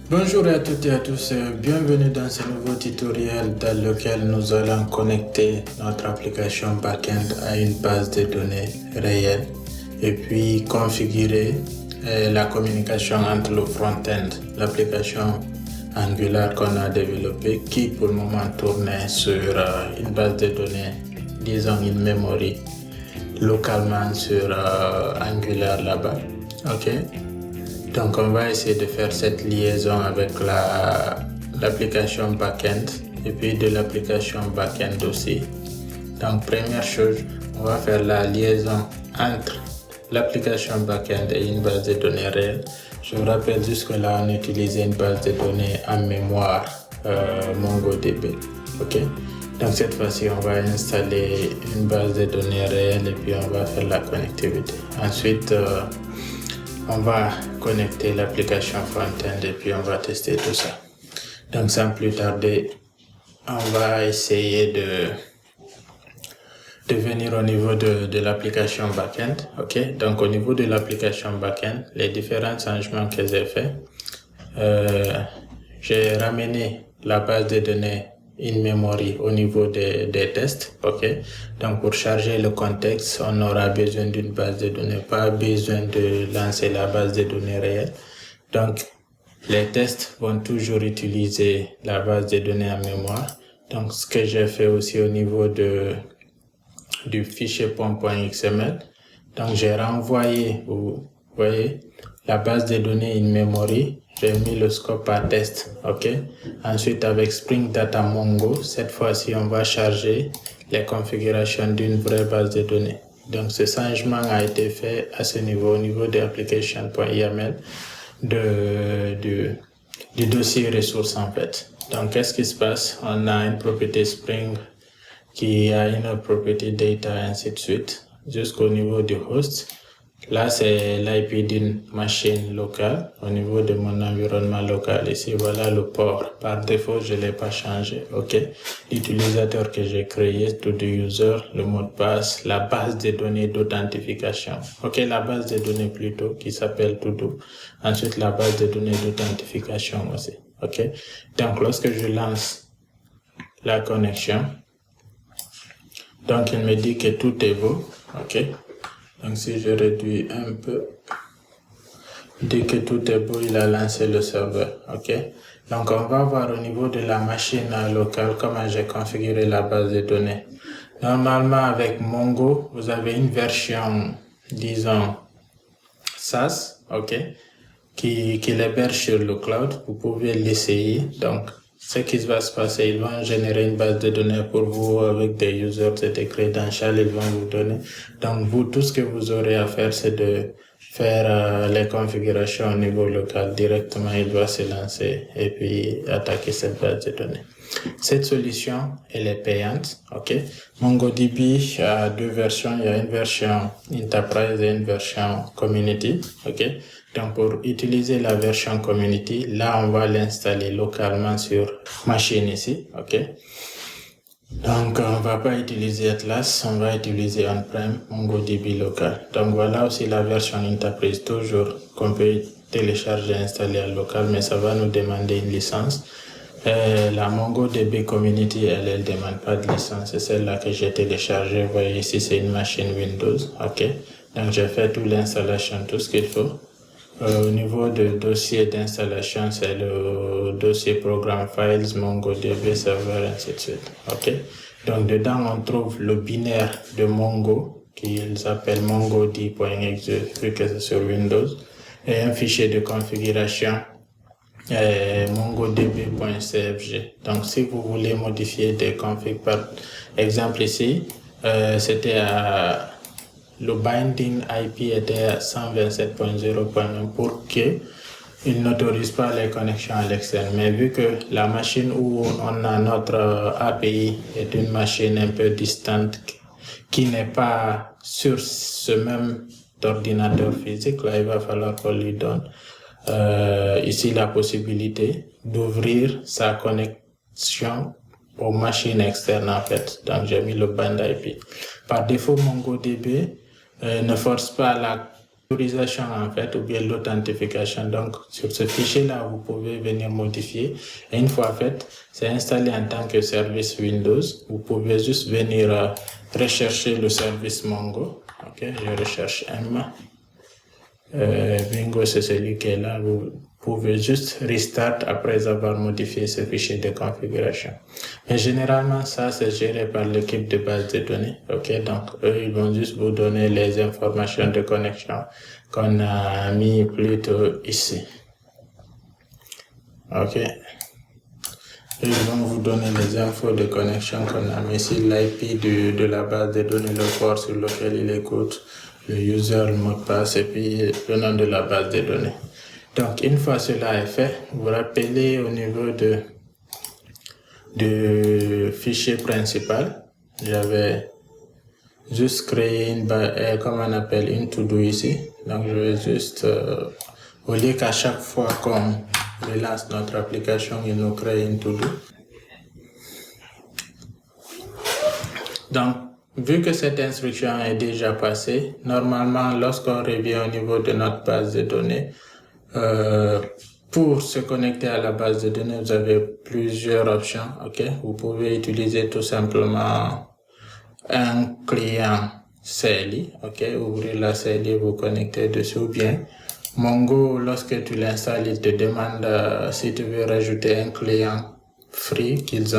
Bonjour à toutes et à tous, bienvenue dans ce nouveau tutoriel dans lequel nous allons connecter notre application backend à une base de données réelle et puis configurer la communication entre le front-end, l'application Angular qu'on a développée qui pour le moment tourne sur une base de données, disons une memory localement sur Angular là-bas. Ok. Donc on va essayer de faire cette liaison avec l'application backend et puis de l'application backend aussi. Donc première chose, on va faire la liaison entre l'application backend et une base de données réelle. Je vous rappelle jusque-là on utilisait une base de données en mémoire MongoDB. Ok. Donc cette fois-ci on va installer une base de données réelle et puis on va faire la connectivité. Ensuite on va connecter l'application front-end et puis on va tester tout ça. Donc sans plus tarder, on va essayer de venir au niveau de l'application backend. Ok, donc au niveau de l'application backend, les différents changements que j'ai fait, j'ai ramené la base de données in memory au niveau des tests. Ok, donc pour charger le contexte, on aura besoin d'une base de données, pas besoin de lancer la base de données réelle. Donc les tests vont toujours utiliser la base de données en mémoire. Donc ce que j'ai fait aussi au niveau du fichier pom.xml, donc j'ai renvoyé, vous voyez, la base de données in memory. J'ai mis le scope à test, ok. Ensuite, avec Spring Data Mongo, cette fois-ci, on va charger les configurations d'une vraie base de données. Donc, ce changement a été fait à ce niveau, au niveau de application.yml du dossier ressources en fait. Donc, qu'est-ce qui se passe? On a une propriété Spring qui a une propriété data, ainsi de suite, jusqu'au niveau du host. Là, c'est l'IP d'une machine locale au niveau de mon environnement local. Ici, voilà le port. Par défaut, je ne l'ai pas changé. OK. L'utilisateur que j'ai créé, to the user, le mot de passe, la base de données d'authentification. OK, la base de données plutôt qui s'appelle todo. Ensuite, la base de données d'authentification aussi. OK. Donc, lorsque je lance la connexion, donc il me dit que tout est beau. OK. Donc si je réduis un peu, dès que tout est beau, il a lancé le serveur. Ok. Donc on va voir au niveau de la machine locale comment j'ai configuré la base de données. Normalement avec Mongo, vous avez une version, disons, SaaS, ok, qui l'héberge sur le cloud. Vous pouvez l'essayer. Donc ce qui va se passer, ils vont générer une base de données pour vous avec des users et des credentials, ils vont vous donner. Donc vous, tout ce que vous aurez à faire, c'est de faire les configurations au niveau local directement. Il doit se lancer et puis attaquer cette base de données. Cette solution, elle est payante, ok. MongoDB a deux versions. Il y a une version Enterprise et une version Community, ok. Donc, pour utiliser la version Community, là, on va l'installer localement sur machine ici, ok. Donc, on va pas utiliser Atlas, on va utiliser on-prem MongoDB local. Donc, voilà aussi la version Enterprise, toujours qu'on peut télécharger et installer à local, mais ça va nous demander une licence. La MongoDB Community, elle demande pas de licence, c'est celle-là que j'ai téléchargée. Vous voyez ici, c'est une machine Windows, ok. Donc, j'ai fait toute l'installation, tout ce qu'il faut. Au niveau du dossier d'installation, c'est le dossier Program Files, MongoDB Server, ainsi de suite. Ok. Donc, dedans, on trouve le binaire de Mongo, qu'ils appellent mongod.exe, vu que c'est sur Windows, et un fichier de configuration, mongodb.cfg. Donc, si vous voulez modifier des configs, par exemple ici, c'était à le binding IP était à 127.0.1 pour que il n'autorise pas les connexions à l'externe. Mais vu que la machine où on a notre API est une machine un peu distante qui n'est pas sur ce même ordinateur physique, là, il va falloir qu'on lui donne ici la possibilité d'ouvrir sa connexion aux machines externes en fait. Donc j'ai mis le band IP. Par défaut, MongoDB ne force pas l'autorisation en fait ou bien l'authentification. Donc sur ce fichier là vous pouvez venir modifier et une fois fait c'est installé en tant que service Windows. Vous pouvez juste venir rechercher le service Mongo. Ok, je recherche M. Bingo, c'est celui qui est là. Vous pouvez juste restart après avoir modifié ce fichier de configuration. Mais généralement, ça, c'est géré par l'équipe de base de données. Ok, donc eux, ils vont juste vous donner les informations de connexion qu'on a mis plutôt ici. Ok. Ils vont vous donner les infos de connexion qu'on a mis ici, l'IP de la base de données, le port sur lequel il écoute, le user, le mot de passe et puis le nom de la base de données. Donc, une fois cela est fait, vous rappelez au niveau de fichier principal, j'avais juste créé une, comme on appelle, une to-do ici. Donc, je vais juste, au lieu qu'à chaque fois qu'on relance notre application, il nous crée une to-do. Donc, vu que cette instruction est déjà passée, normalement, lorsqu'on revient au niveau de notre base de données, pour se connecter à la base de données, vous avez plusieurs options. Ok, vous pouvez utiliser tout simplement un client CLI. Ok, ouvrez la CLI, vous connectez dessus ou bien Mongo, lorsque tu l'installes, il te demande si tu veux rajouter un client free qu'ils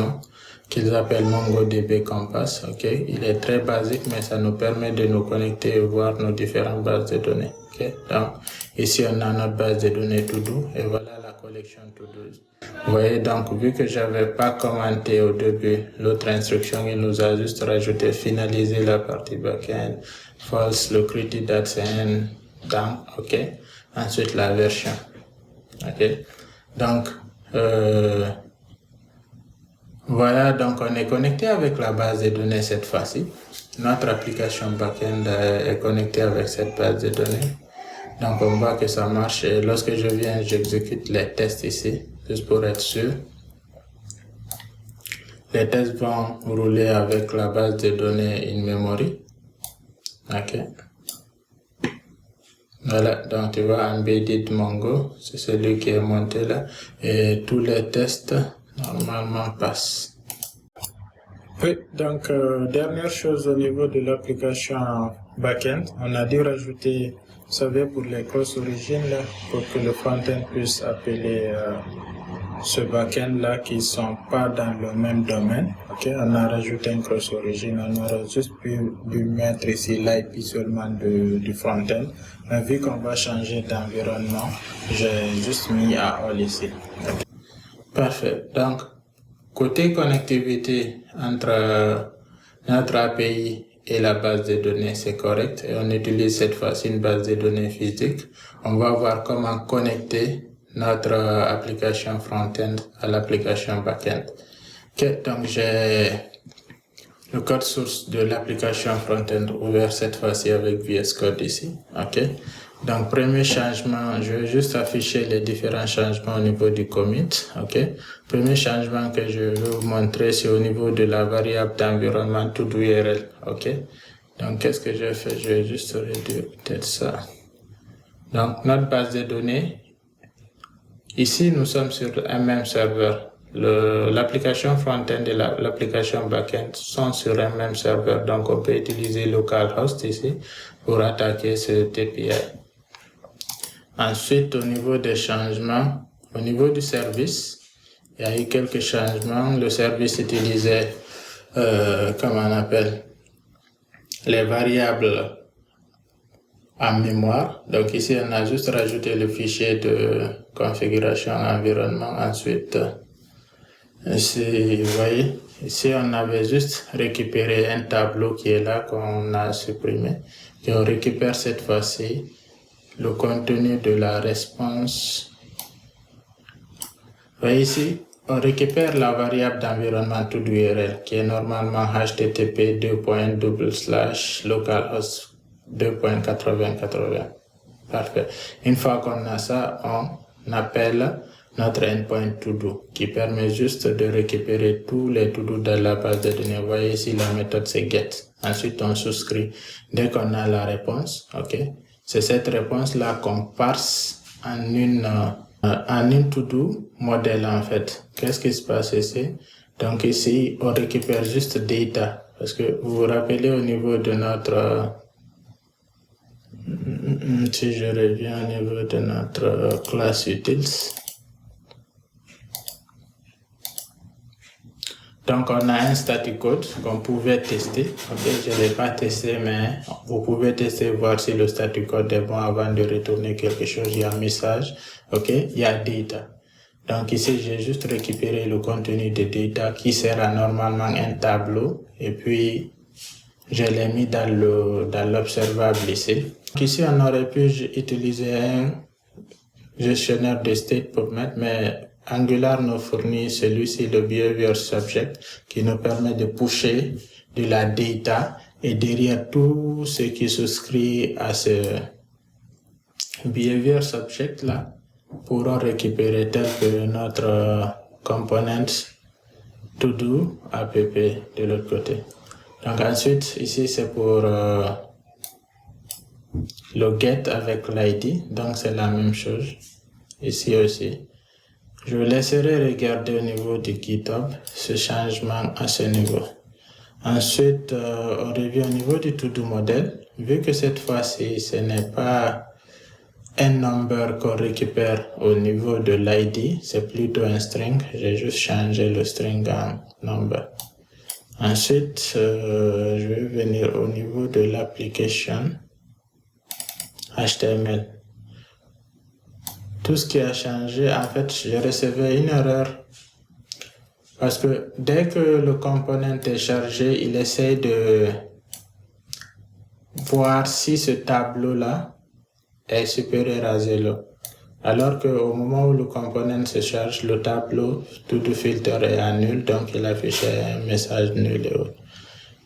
appellent MongoDB Compass. Ok, il est très basique, mais ça nous permet de nous connecter et voir nos différentes bases de données. Ok, donc ici on a notre base de données To-Do et voilà la collection To-Do. Vous voyez donc, vu que j'avais pas commenté au début l'autre instruction, il nous a juste rajouté finaliser la partie backend, false, le created AdSense, down, ok. Ensuite la version, ok. Donc voilà, donc on est connecté avec la base de données cette fois-ci. Notre application backend est connectée avec cette base de données. Donc on voit que ça marche et lorsque je viens, j'exécute les tests ici, juste pour être sûr. Les tests vont rouler avec la base de données in memory. Ok. Voilà, donc tu vois Embedded Mongo, c'est celui qui est monté là. Et tous les tests normalement passent. Oui, donc dernière chose au niveau de l'application backend, on a dû rajouter, vous savez, pour les cross origines là, pour que le front-end puisse appeler ce backend là qui sont pas dans le même domaine. Ok, on a rajouté un cross origin, on aurait juste pu mettre ici l'IP seulement du front-end, mais vu qu'on va changer d'environnement, j'ai juste mis à all ici. Okay. Parfait. Donc côté connectivité entre notre API et la base de données, c'est correct. Et on utilise cette fois-ci une base de données physique. On va voir comment connecter notre application front-end à l'application back-end. Ok, donc j'ai le code source de l'application front-end ouvert cette fois-ci avec VS Code ici. Ok. Donc, premier changement, je vais juste afficher les différents changements au niveau du commit. Ok. Premier changement que je vais vous montrer, c'est au niveau de la variable d'environnement to-do-URL. Ok. Donc, qu'est-ce que je fais? Je vais juste réduire peut-être ça. Donc, notre base de données, ici, nous sommes sur un même serveur. L'application front-end et l'application back-end sont sur un même serveur. Donc, on peut utiliser localhost ici pour attaquer ce TPI. Ensuite, au niveau des changements, au niveau du service, il y a eu quelques changements. Le service utilisait, comment on appelle, les variables en mémoire. Donc ici, on a juste rajouté le fichier de configuration environnement. Ensuite, ici, vous voyez, ici, on avait juste récupéré un tableau qui est là qu'on a supprimé. Et on récupère cette fois-ci le contenu de la réponse. Vous voyez ici, on récupère la variable d'environnement to-do-URL qui est normalement http://localhost 2.80.80. Parfait. Une fois qu'on a ça, on appelle notre endpoint to-do qui permet juste de récupérer tous les to-do dans la base de données. Vous voyez ici, la méthode c'est get. Ensuite, on souscrit. Dès qu'on a la réponse, ok, c'est cette réponse-là qu'on parse en une to-do modèle en fait. Qu'est-ce qui se passe ici? Donc ici, on récupère juste data. Parce que vous vous rappelez au niveau de notre... si je reviens au niveau de notre classe utils. Donc, on a un static code qu'on pouvait tester. Ok, je ne l'ai pas testé, mais vous pouvez tester, voir si le static code est bon avant de retourner quelque chose. Il y a un message. Ok, il y a data. Donc, ici, j'ai juste récupéré le contenu de data qui sera normalement un tableau. Et puis, je l'ai mis dans l'observable ici. Donc, ici, on aurait pu utiliser un gestionnaire de state pour mettre, mais Angular nous fournit celui-ci, le behavior subject, qui nous permet de pusher de la data et derrière tout ce qui souscrit à ce behavior subject là pourront récupérer tel que notre component to do app de l'autre côté. Donc ensuite ici c'est pour le get avec l'id, donc c'est la même chose ici aussi. Je vous laisserai regarder au niveau du GitHub ce changement à ce niveau. Ensuite, on revient au niveau du to-do model. Vu que cette fois-ci, ce n'est pas un number qu'on récupère au niveau de l'ID, c'est plutôt un string. J'ai juste changé le string en number. Ensuite, je vais venir au niveau de l'application HTML. Tout ce qui a changé, en fait, je recevais une erreur parce que dès que le component est chargé, il essaie de voir si ce tableau-là est supérieur à 0. Alors qu'au moment où le component se charge, le tableau, tout le filtre est à nul, donc il affiche un message nul et autres.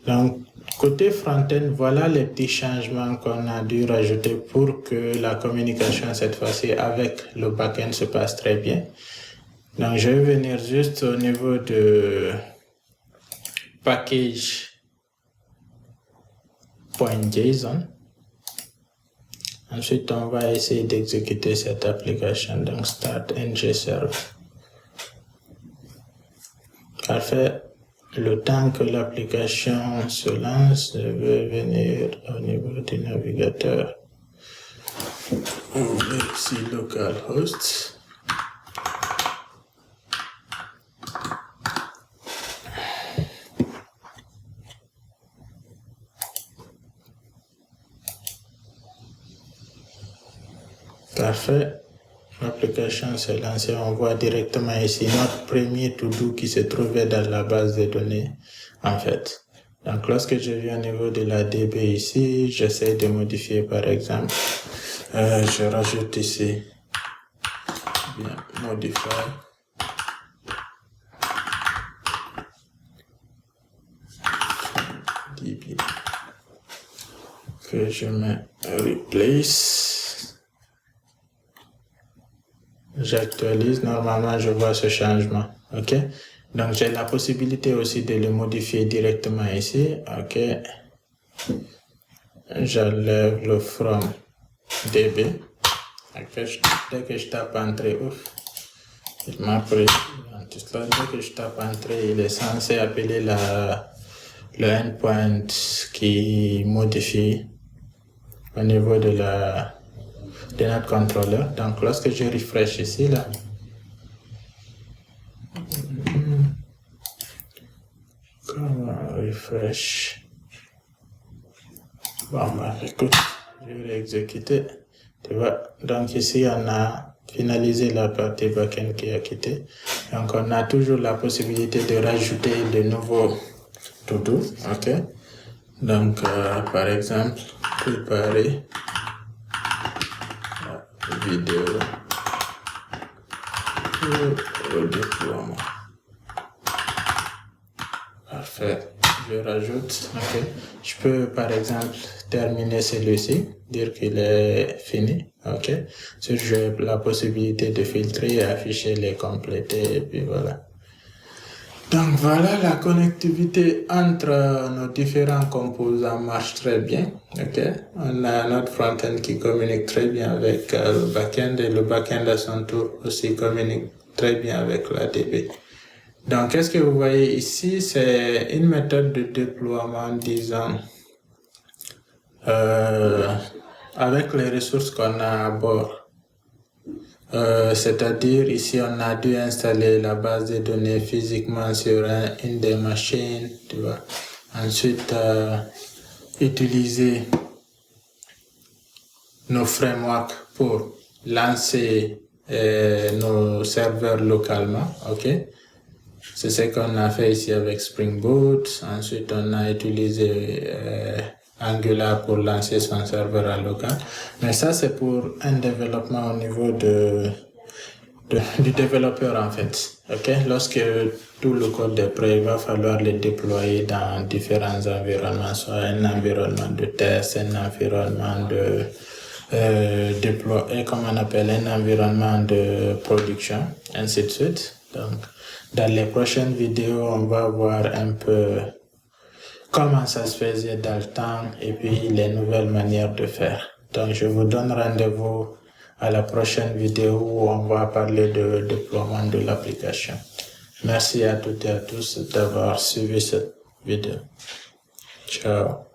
Donc, côté front-end, voilà les petits changements qu'on a dû rajouter pour que la communication cette fois-ci avec le back-end se passe très bien. Donc, je vais venir juste au niveau de package.json. Ensuite, on va essayer d'exécuter cette application. Donc, start ngserve. Parfait. Le temps que l'application se lance, je vais venir au niveau du navigateur. Ouvrir ici localhost. Parfait. L'application s'est lancée. On voit directement ici notre premier to-do qui se trouvait dans la base de données, en fait. Donc, lorsque je viens au niveau de la DB ici, j'essaie de modifier, par exemple, je rajoute ici, bien, modify. DB. Que je mets replace. J'actualise, normalement je vois ce changement, ok. Donc j'ai la possibilité aussi de le modifier directement ici, ok. J'enlève le from db, okay. Dès que je tape entrée, il m'a pris, dès que je tape entrée, il est censé appeler le endpoint qui modifie au niveau de notre contrôleur. Donc lorsque je refresh ici là, comment refresh, bon bah écoute, je vais exécuter, tu vois. Donc ici on a finalisé la partie backend qui a quitté. Donc on a toujours la possibilité de rajouter de nouveaux to-do, ok. Donc par exemple préparer vidéo au déploiement. Parfait. Je rajoute. Ok. Je peux par exemple terminer celui-ci, dire qu'il est fini. Ok. J'ai la possibilité de filtrer, afficher les complétés et puis voilà. Donc voilà, la connectivité entre nos différents composants marche très bien. Okay? On a notre front-end qui communique très bien avec le back-end et le back-end à son tour aussi communique très bien avec l'ADB. Donc qu'est-ce que vous voyez ici? C'est une méthode de déploiement, disons, avec les ressources qu'on a à bord. C'est-à-dire ici on a dû installer la base de données physiquement sur une des machines, tu vois. Ensuite utiliser nos frameworks pour lancer nos serveurs localement, ok. C'est ce qu'on a fait ici avec Spring Boot. Ensuite on a utilisé Angular pour lancer son serveur en local. Mais ça, c'est pour un développement au niveau du développeur, en fait. Okay? Lorsque tout le code est prêt, il va falloir le déployer dans différents environnements, soit un environnement de test, un environnement de comme on appelle, un environnement de production, ainsi de suite. Donc, dans les prochaines vidéos, on va voir un peu comment ça se faisait dans le temps et puis les nouvelles manières de faire. Donc, je vous donne rendez-vous à la prochaine vidéo où on va parler de déploiement de l'application. Merci à toutes et à tous d'avoir suivi cette vidéo. Ciao.